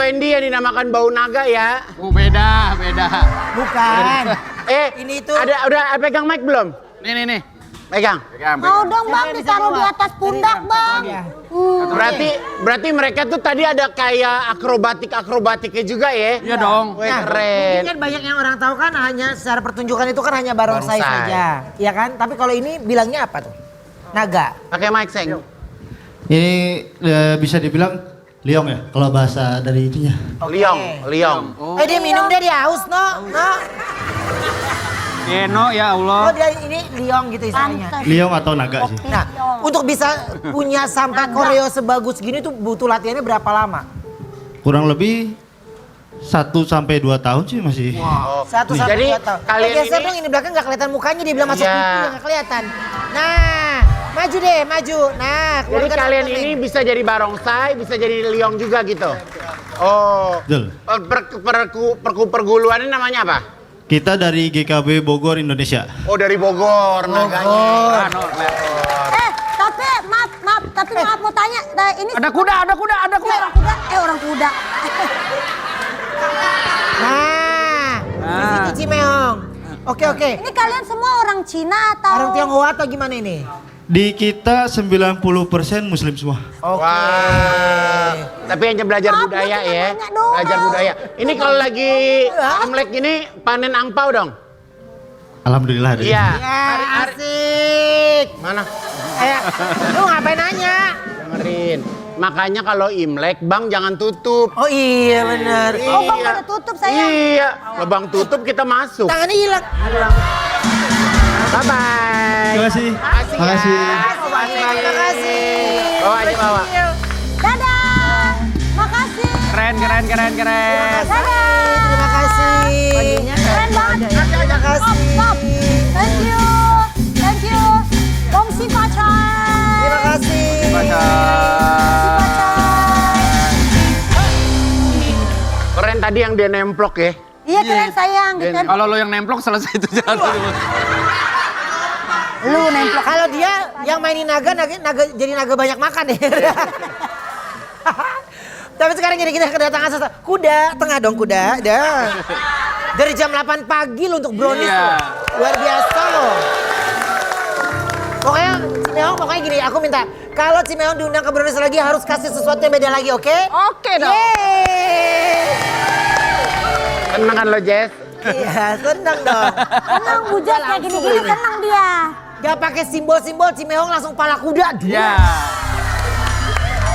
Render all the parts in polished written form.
Wendy yang dinamakan bau naga ya. Oh beda. Bukan. Ini tuh udah pegang mic belum? Nih. Pegang. Mau dong bang, ditaruh di atas pundak bang. Berarti mereka tuh tadi ada kayak akrobatiknya juga ya? Iya dong. Wih, keren. Ini kan banyak yang orang tahu kan hanya secara pertunjukan itu kan hanya barongsai saja, ya kan? Tapi kalau ini bilangnya apa tuh? Naga. Pakai mic Seng. Ini bisa dibilang liong ya kalau bahasa dari itunya. Liong. Dia minum dia haus no. Eno ya Allah. Oh dia ini liong gitu istilahnya. Liong atau naga sih. Nah, untuk bisa punya sampai koreo sebagus gini tuh butuh latihannya berapa lama? Kurang lebih 1 sampai 2 tahun sih masih. Wow. 1 sampai Jadi 2 tahun. kalian geser ini dong ini belakang nggak kelihatan mukanya, dia bilang masuk pipi nggak kelihatan. Nah, maju deh, maju. Nah, jadi kalian ini bisa jadi barongsai, bisa jadi liong juga gitu. Oh. Betul. Perguluannya namanya apa? Kita dari GKB Bogor Indonesia. Oh dari Bogor naganya. Tapi maaf mau tanya, ini Ada kuda. orang kuda. Nah, di situ Cimeong. Oke. Ini kalian semua orang Cina atau? Orang Tionghoa atau gimana ini? Di kita 90% muslim semua. Wah. Tapi hanya belajar Maaf, budaya gue cuma ya. nanya doang. Belajar budaya. Ini kalau lagi Imlek ini panen angpau dong. Alhamdulillah ada. Iya. Ya, asik. Mana? Lu ngapain nanya? Dengerin. Makanya kalau Imlek Bang jangan tutup. Oh iya benar. Oh bang pada tutup saya. Iya. Lebang tutup kita masuk. Tangannya hilang. Bye bye. Terima kasih. Makasih Terima kasih. Terima kasih. Bawa aja bawa. Dadah. Makasih. Keren. Dadah. Terima kasih. Keren banget. Terima kasih. Stop. Thank you. Gongsi pacar. Terima kasih. Keren tadi yang dia nemplok ya. Iya keren sayang. Kalau lo yang nemplok selesai itu jalan. Lu nemplok. Kalau dia yang mainin naga jadi naga banyak makan ya. Tapi sekarang ini kita kedatangan kuda, tengah dong kuda. Dah. Dari jam 8 pagi loh untuk brownies. Iya. Luar biasa loh. Pokoknya gini, aku minta kalau Cimeong diundang ke brownies lagi harus kasih sesuatu yang beda lagi, oke? Oke dong. Yeay. Seneng kan lo Jess? Iya, senang dong. Tenang bujat kayak gini-gini tenang dia. Gak pakai simbol-simbol Cimeong langsung pala kuda. Ya.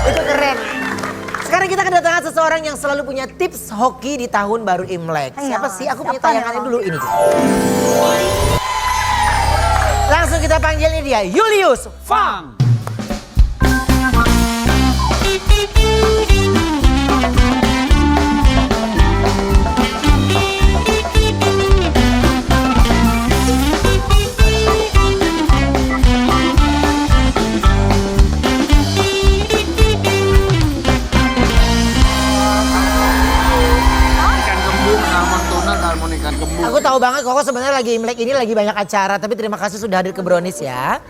Itu keren. Sekarang kita kedatangan seseorang yang selalu punya tips hoki di tahun baru Imlek. Siapa sih? Aku punya tayangannya dulu ini. Langsung kita panggil ini dia, Julius Fang. Ikan kembung. Aku tahu banget Koko sebenarnya lagi Imlek ini lagi banyak acara, tapi terima kasih sudah hadir ke Brownies ya.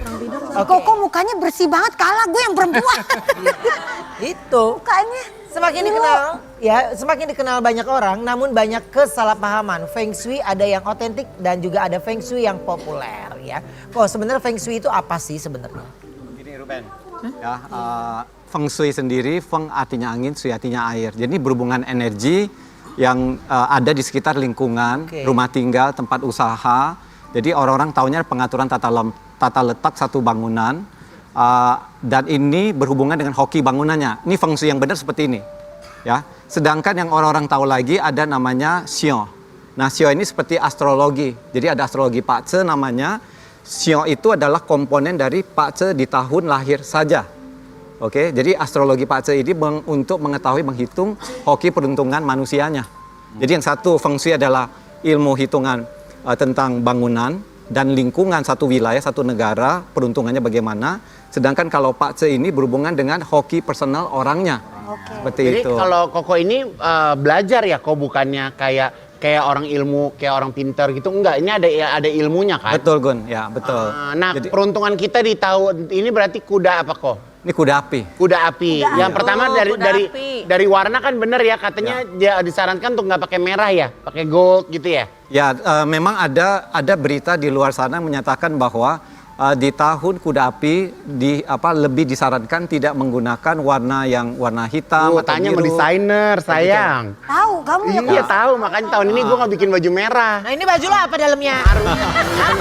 Koko mukanya bersih banget, kalah gue yang perempuan. Itu. Mukanya. Semakin dikenal banyak orang, namun banyak kesalahpahaman. Feng Shui ada yang otentik dan juga ada Feng Shui yang populer ya. Kok sebenarnya Feng Shui itu apa sih sebenarnya? Begini Ruben, ya Feng Shui sendiri, Feng artinya angin, Shui artinya air. Jadi berhubungan energi yang ada di sekitar lingkungan, rumah tinggal, tempat usaha. Jadi orang-orang taunya pengaturan tata letak satu bangunan. Dan ini berhubungan dengan hoki bangunannya. Ini Feng Shui yang benar seperti ini. Ya. Sedangkan yang orang-orang tahu lagi ada namanya Xiong. Nah Xiong ini seperti astrologi. Jadi ada astrologi Pak Ce namanya. Xiong itu adalah komponen dari Pak Ce di tahun lahir saja. Oke, jadi astrologi Pak Ce ini untuk mengetahui menghitung hoki peruntungan manusianya. Jadi yang satu Feng Shui adalah ilmu hitungan tentang bangunan dan lingkungan satu wilayah, satu negara, peruntungannya bagaimana. Sedangkan kalau Pak Ce ini berhubungan dengan hoki personal orangnya. Seperti Jadi itu. kalau Koko ini belajar ya, kok bukannya kayak orang ilmu, kayak orang pinter gitu. Enggak, ini ada ilmunya kan? Betul Gun, ya betul. Nah, Jadi, peruntungan kita di tahun ini berarti kuda apa kok? Ini kuda api. Kuda api. Yang pertama Oh, dari kuda dari api. dari warna kan bener ya, katanya dia disarankan untuk nggak pakai merah ya, pakai gold gitu ya. Ya, memang ada berita di luar sana menyatakan bahwa di tahun kuda api lebih disarankan tidak menggunakan warna hitam atau Tanya biru. sama desainer, sayang. Tahu kamu ya. Iya tahu, makanya tahun ini gue nggak bikin baju merah. Nah ini baju lo apa dalamnya? Apa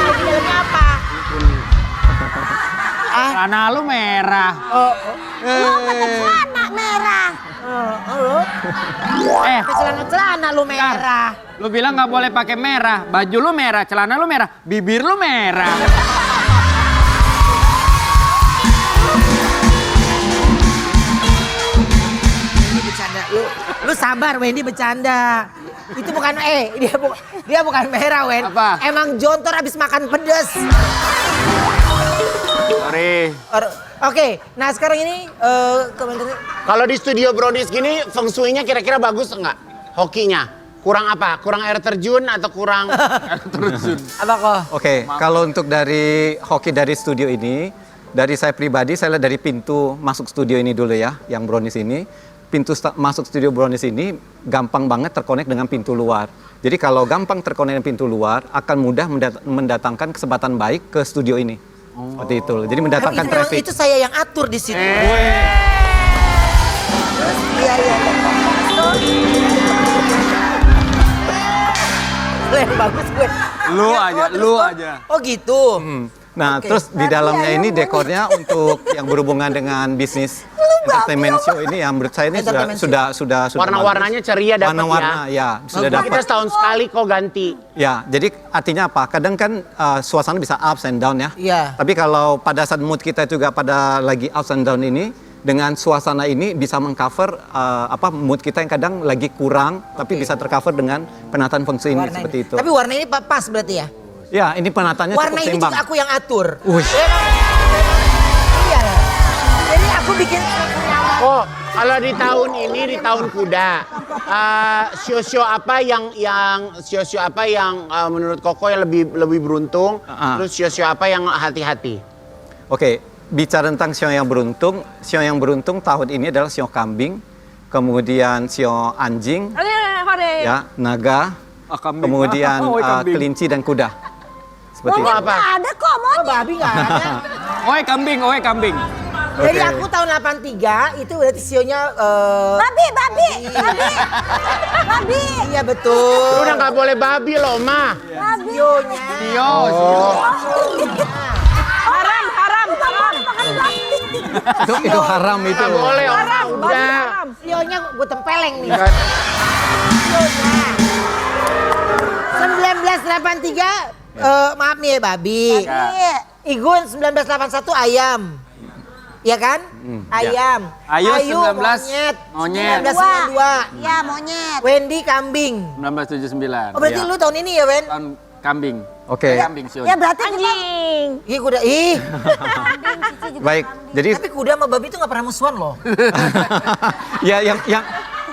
di dalamnya apa? Celana lu merah. Celana merah. Celana lu merah. Lu bilang nggak boleh pakai merah. Baju lu merah, celana lu merah, bibir lu merah. Wendy bercanda. Lu sabar Wendy bercanda. Itu bukan dia bukan merah Wen. Apa? Emang jontor abis makan pedes. Sorry. Oke, nah sekarang ini komentarnya. Kalau di studio Brownies gini, feng shui-nya kira-kira bagus nggak? Hokinya? Kurang apa? Kurang air terjun atau kurang Apa kok? Oke, kalau untuk dari hoki dari studio ini, dari saya pribadi, saya lihat dari pintu masuk studio ini dulu ya, yang Brownies ini. Pintu masuk studio Brownies ini gampang banget terkonek dengan pintu luar. Jadi kalau gampang terkonek dengan pintu luar, akan mudah mendatangkan kesempatan baik ke studio ini. Seperti itu. Jadi Tapi mendatangkan itu, memang traffic. itu saya yang atur di situ. Iya. Bagus gue. Lu aja. Oh gitu. Nah, Oke. terus di dalamnya ini dekornya untuk yang berhubungan dengan bisnis entertainment show ini yang menurut saya ini Entertainment sudah warna-warnanya ceria dapat warna-warna ya sudah Kita dapat. setahun sekali kok ganti. Ya, jadi artinya apa? Kadang kan suasana bisa ups and down ya. Iya. Tapi kalau pada saat mood kita juga pada lagi ups and down ini, dengan suasana ini bisa mengcover mood kita yang kadang lagi kurang, tapi bisa tercover dengan penataan feng shui ini Warna seperti ini. itu. Tapi warna ini pas berarti ya? Ya, ini penataannya Warna cukup ini seimbang. juga aku yang atur. Wih. Iya. Jadi aku bikin Oh, kalau di tahun ini di tahun kuda, sio-sio apa yang menurut Koko yang lebih beruntung, terus sio-sio apa yang hati-hati? Oke, bicara tentang sio yang beruntung tahun ini adalah sio kambing, kemudian sio anjing, ya, naga, Kambing. kemudian Kambing. kelinci dan kuda. Seperti itu. Monyet nggak ada kok monyet. babi nggak ada. Oi kambing. Jadi Oke. aku tahun 83 itu berarti sionya Babi. Iya betul. Lu udah nggak boleh babi loh, Ma. Sionya. Tio. Haram. Itu haram itu. Nggak boleh, orang udah. Sionya gue tempeleng nih. Sionya. 1983 maaf nih ya babi. Iya. Igun 1981 ayam. Iya kan? Ayam. Ayu 19 monyet. monyet. 1992. Ya monyet. Wendy kambing. 1979. Oh berarti lu tahun ini ya Wen? Tahun kambing. Oke, Kambing sih. Ya berarti anjing. Iya kuda. Ih. baik. Jadi Tapi kuda sama babi itu gak pernah musuhan loh. ya yang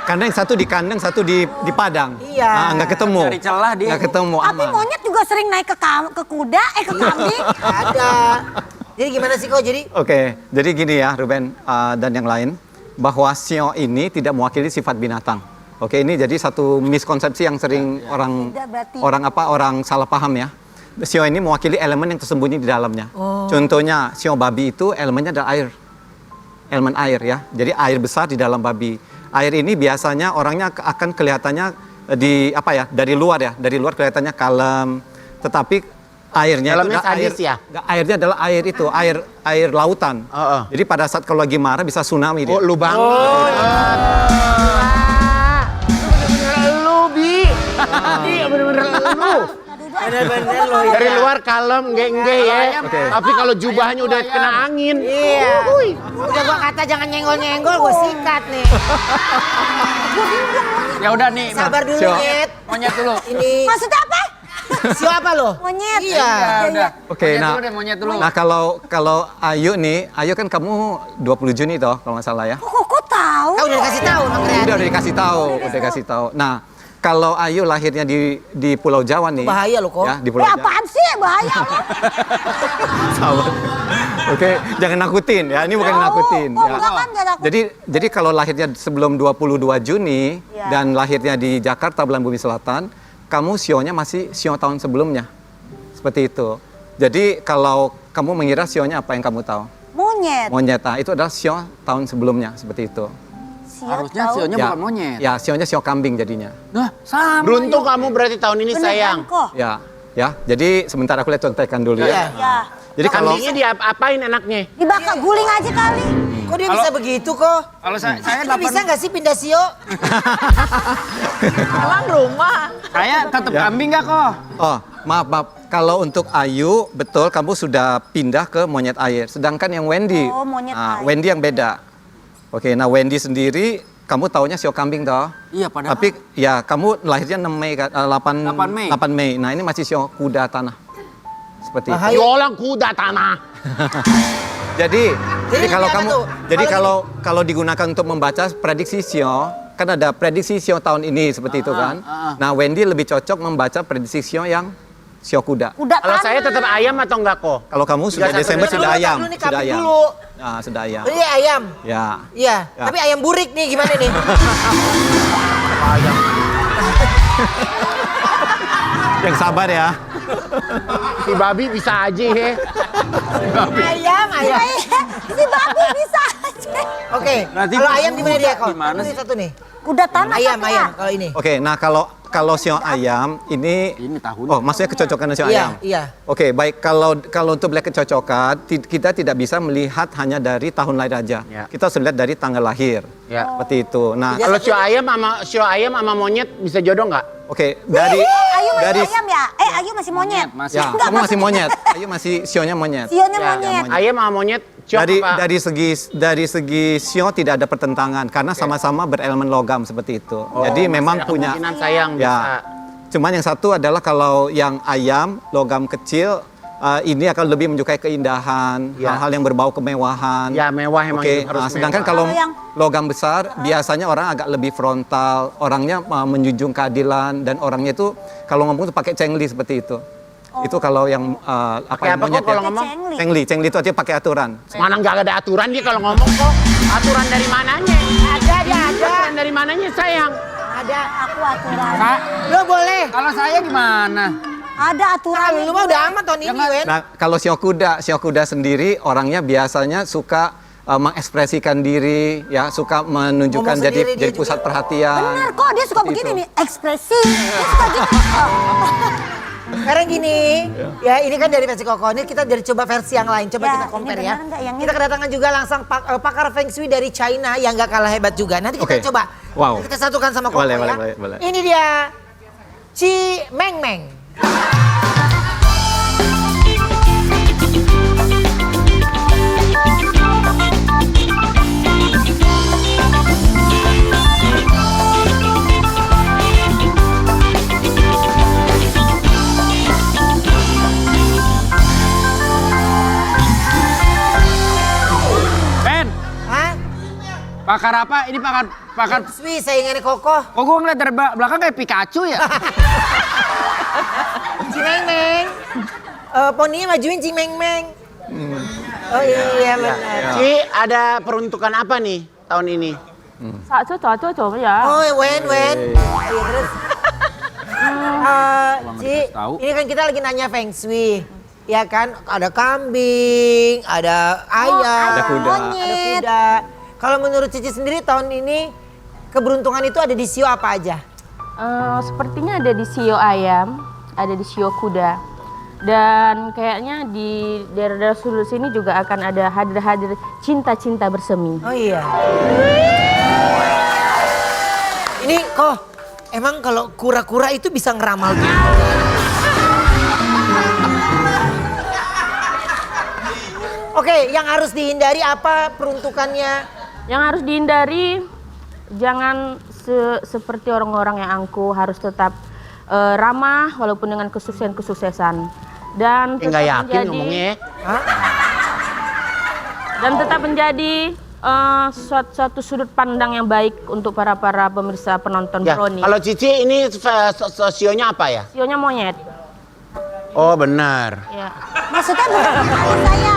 karena yang satu di kandang, satu di padang. Iya. Nggak ketemu. Cari celah dia. Nggak ketemu Tapi aman. monyet juga sering naik ke kuda, ke kambing. Ada. Jadi gimana sih kok jadi? Oke, jadi gini ya Ruben dan yang lain, bahwa sio ini tidak mewakili sifat binatang. Oke, ini jadi satu miskonsepsi yang sering Tidak berarti. orang salah paham ya. Sio ini mewakili elemen yang tersembunyi di dalamnya. Contohnya sio babi itu elemennya adalah air, elemen air ya. Jadi air besar di dalam babi. Air ini biasanya orangnya akan kelihatannya dari luar ya, dari luar kelihatannya kalem, tetapi airnya Dalamnya itu adalah sadis ya? Airnya adalah air itu, air lautan. Jadi pada saat kalau lagi marah bisa tsunami dia. Oh, lu banget. Lu, Bi. Iya, bener-bener lu. Bener-bener loh ya. Dari luar kalem, enggak ya. Tapi kalau jubahnya udah kena angin. Iya. Udah gua kata jangan nyenggol-nyenggol, gua sikat nih. Ya udah nih. Sabar dulu, Sio. Nyet. Monyet dulu. Ini Maksudnya apa? Sio apa lo? Monyet. Iya. Ya udah. Oke, Monyet nah, dulu deh, monyet dulu. nah kalau Ayu nih, Ayu kan kamu 20 Juni toh kalau nggak salah ya. Kok tahu? Kau udah dikasih tahu sama kreatif. Udah dikasih tahu, udah dikasih tahu. Nah, kalau Ayu lahirnya di Pulau Jawa nih. Bahaya loh, Ko. Ya, di Pulau Jawa. Apaan sih bahaya lo? Sabar. Oke, jangan nakutin ya. Ini bukan Tahu. nakutin. Kok Ya. enggak kan enggak takut. Jadi kalau lahirnya sebelum 22 Juni Ya. dan lahirnya di Jakarta Bulan Bumi Selatan, kamu sionya masih sio tahun sebelumnya. Seperti itu. Jadi kalau kamu mengira sionya apa yang kamu tahu? Monyet. Monyet. Nah, itu adalah sio tahun sebelumnya, seperti itu. Harusnya tahu. sionya bukan monyet. Ya, sionya sio kambing jadinya. Nah, sama. Beruntung kamu berarti tahun ini sayang. Beneran kok. Ya. Jadi sebentar aku lihat contekan dulu ya. Ya. Jadi kalau Kambingnya diapain enaknya? Dibakar guling aja kali. Kok dia bisa begitu kok? Kalau saya Kita bisa nggak sih pindah sio? Emang rumah. saya tetap Ya. kambing nggak kok? Oh, maaf. Kalau untuk Ayu, betul kamu sudah pindah ke monyet air. Sedangkan yang Wendy, Oh, monyet air. Wendy yang beda. Oke, nah Wendy sendiri, kamu taunya sio kambing toh? Iya, padahal. Tapi ya kamu lahirnya 6 Mei, 8 Mei. 8 Mei. Nah ini masih sio kuda tanah. Seperti itu. Bahaya. Yolang kuda tanah. Jadi Jadi kalau gimana kamu, tuh? jadi kalau digunakan untuk membaca prediksi sio, kan ada prediksi sio tahun ini seperti itu kan. Nah Wendy lebih cocok membaca prediksi sio yang sio kuda. Udah Kalau tanah. saya tetap ayam atau enggak kok? Kalau kamu sudah Tiga, satu, Desember dua. sudah Dulu, ayam, dulu nih, sudah kambing ayam. dulu. Nah, sudah ayam. Ini ayam. Ya. Iya, Ya. tapi ayam burik nih gimana nih? Yang sabar ya. Si babi bisa aja he. ayam. Si babi bisa aja. Oke, Berarti kalau ayam di mana dia kok? gimana Ini sih? satu nih. Kuda tanah Ayam, satu ayam ya? kalau ini. Oke, nah kalau sio ayam ini tahunnya. Oh, maksudnya kecocokan sio Iya, ayam. iya. Oke, baik kalau untuk melihat kecocokan kita tidak bisa melihat hanya dari tahun lahir aja. Ya. Kita harus lihat dari tanggal lahir. Ya. Seperti itu. Nah, Kalau sio ayam sama monyet bisa jodoh nggak? oke, dari Ayu masih dari ayam ya? Ayu masih monyet. Masih. ya, Enggak, kamu masih maksudnya- monyet. Ayu masih sionya monyet. Sionya Ya, monyet. Ayam sama monyet. Sio apa? Dari segi sio tidak ada pertentangan karena sama-sama berelemen logam seperti itu. Jadi memang Ada punya kemungkinan sayang bisa. ya. Cuman yang satu adalah kalau yang ayam logam kecil ini akan lebih menyukai keindahan, Ya. hal-hal yang berbau kemewahan. Ya, mewah emang Oke, itu harus sedangkan mewah. kalau Kalau yang- logam besar biasanya orang agak lebih frontal, orangnya menjunjung keadilan dan orangnya itu kalau ngomong tuh pakai cengli seperti itu. Itu kalau yang Pakai apa monyet kok kalau ya? ngomong? Cengli itu aja pakai aturan. Mana nggak ada aturan dia kalau ngomong kok. Aturan dari mananya? Ada, ada. Aturan dari mananya sayang? Ada. Aku aturan. Lo boleh. Kalau saya gimana? Ada aturan. Lu mah udah aman tahun ini, Wen. Nah, kalau sio kuda sendiri orangnya biasanya suka mengekspresikan diri, ya suka menunjukkan Ngomong sendiri dia jadi pusat perhatian. Bener kok, dia suka Seperti begini itu. nih, ekspresi. Dia suka gitu. Sekarang gini, ya ini kan dari versi Koko, ini kita dari coba versi yang lain, coba Ya, kita ini compare benar ya. nggak yang Kita ini? kedatangan juga langsung pakar Feng Shui dari China yang nggak kalah hebat juga. Nanti kita Oke. coba, Wow. kita satukan sama Koko Boleh, ya. boleh. Ini dia, Chi Meng Meng. Ben, Hah? pakar apa? Ini pakar Shui saingannya Koko. Kok gue ngeliat dari belakang kayak Pikachu ya? Chi Meng Meng. Poninya majuin Chi Meng Meng. Oh iya benar. Ci, ada peruntukan apa nih tahun ini? ya. Oh Wen. Iya terus. Ci, dikasih tahu. ini kan kita lagi nanya Feng Shui. Ya kan, ada kambing, ada ayam, Ada kuda. ada kuda. Kalau menurut Cici sendiri tahun ini keberuntungan itu ada di sio apa aja? Sepertinya ada di sio ayam, ada di sio kuda. Dan kayaknya di daerah-daerah sudut sini juga akan ada hadir-hadir cinta-cinta bersemi. Oh iya. Ini kok emang kalau kura-kura itu bisa ngeramal gitu? Oke, yang harus dihindari apa peruntukannya? Yang harus dihindari, jangan seperti orang-orang yang angkuh, harus tetap ramah walaupun dengan kesuksesan-kesuksesan. Dan Nggak yakin ngomongnya ya. Hah? dan tetap menjadi suatu sudut pandang yang baik untuk para pemirsa penonton Ya, Brownie. kalau Cici ini sionya apa ya? Sionya monyet. Oh benar. Ya. Maksudnya benar gimana saya?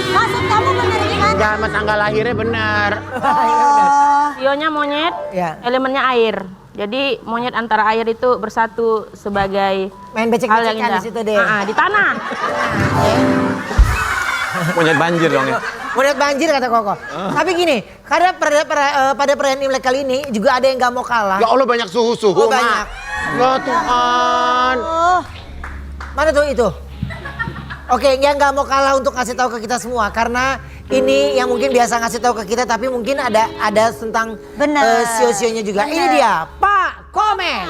Maksud kamu benar gimana? Enggak, sama tanggal lahirnya benar. Sionya monyet, Ya. elemennya air. Jadi monyet antara air itu bersatu sebagai Main hal yang becek-becekan indah. di situ deh. Di tanah. Monyet banjir dong ya. Monyet banjir kata Koko. Tapi gini, karena pada perayaan Imlek kali ini juga ada yang gak mau kalah. Ya Allah banyak suhu-suhu, Oh, Mak. banyak. Ya Tuhan. Mana tuh itu? Oke, yang nggak mau kalah untuk ngasih tahu ke kita semua karena ini yang mungkin biasa ngasih tahu ke kita tapi mungkin ada tentang Bener. sio-sionya juga. Ini Bener. dia, Pak Komen.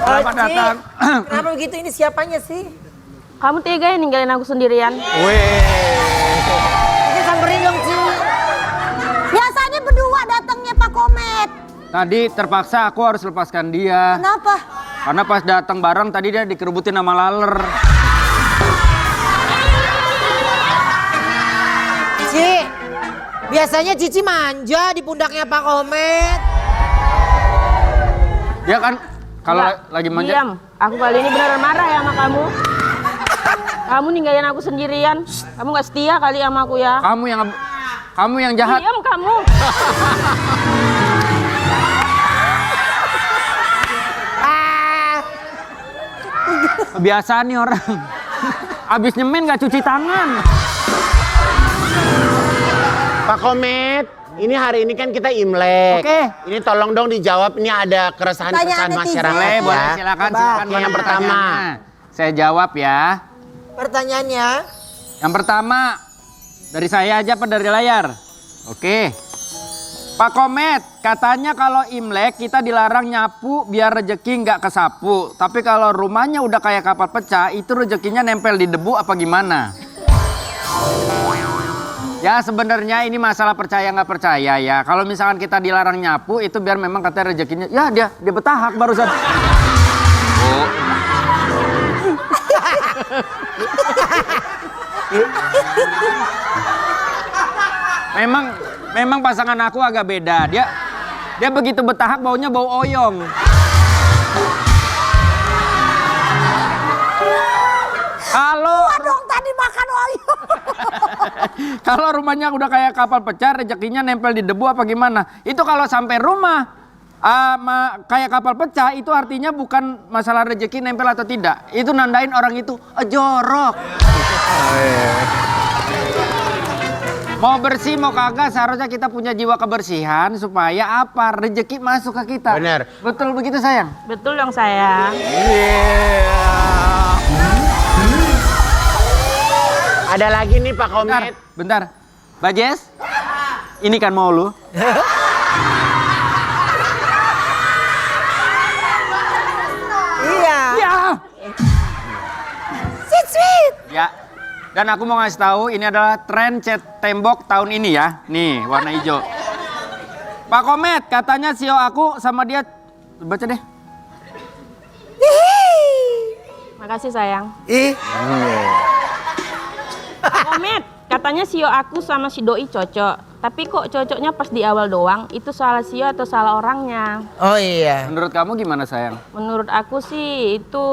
Selamat datang. Kenapa begitu? Ini siapanya sih? Kamu tega ya ninggalin aku sendirian? Kita samperin dong, Ci. Biasanya berdua datangnya Pak Komet. Tadi terpaksa aku harus lepaskan dia. Kenapa? Karena pas datang bareng tadi dia dikerubutin sama laler. Ci, biasanya Cici manja di pundaknya Pak Komet. Dia kan kalau Enggak, lagi manja. Diam. Aku kali ini beneran marah ya sama kamu. Kamu ninggalin aku sendirian. Kamu gak setia kali sama aku ya. Kamu yang jahat. Diam kamu. Kebiasaan nih orang. Abis nyemen gak cuci tangan. Pak Komet, ini hari ini kan kita Imlek. Oke. Ini tolong dong dijawab, ini ada keresahan-keresahan Pertanyaan masyarakat Boleh, ya. boleh silakan. Coba. Silakan Yang mana pertama. pertanyaannya? Saya jawab ya. Pertanyaannya, Yang pertama, dari saya aja apa dari layar? Oke. Pak Komet, katanya kalau Imlek kita dilarang nyapu biar rejeki nggak kesapu. Tapi kalau rumahnya udah kayak kapal pecah, itu rezekinya nempel di debu apa gimana? Ya sebenarnya ini masalah percaya nggak percaya ya. Kalau misalkan kita dilarang nyapu itu biar memang katanya rezekinya, ya dia betahak barusan. Oh. Memang pasangan aku agak beda. Dia begitu betahak baunya bau oyong. Kalau Dong tadi makan oyong. kalau rumahnya udah kayak kapal pecah, rezekinya nempel di debu apa gimana? Itu kalau sampai rumah kayak kapal pecah, itu artinya bukan masalah rezeki nempel atau tidak. Itu nandain orang itu jorok. Mau bersih mau kagak seharusnya kita punya jiwa kebersihan supaya apa? Rezeki masuk ke kita. Benar. Betul begitu sayang? Betul dong sayang. Ada lagi nih Pak Bentar, Komet. bentar. Mbak Jess, ini kan mau lu. iya. Ya. Sweet. Ya. Dan aku mau ngasih tahu ini adalah tren cat tembok tahun ini ya. Nih, warna hijau. Pak Komet, katanya sio aku sama dia baca deh. Makasih sayang. Ih, Komet, katanya sio aku sama si doi cocok. Tapi kok cocoknya pas di awal doang? Itu salah sio atau salah orangnya? oh iya. Menurut kamu gimana sayang? Menurut aku sih itu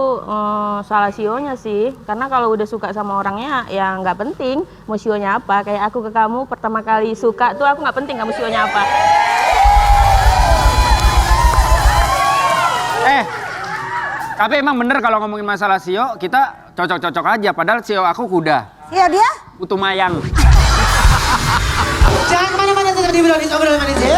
salah sionya sih. Karena kalau udah suka sama orangnya ya nggak penting mau sionya apa. Kayak aku ke kamu pertama kali suka tuh aku nggak penting kamu sionya apa. Tapi emang bener kalau ngomongin masalah sio kita cocok-cocok aja. Padahal sio aku kuda, Iya dia? utuh mayang. Jangan kemana-mana tetap di Brownies Obrolan Manis ya.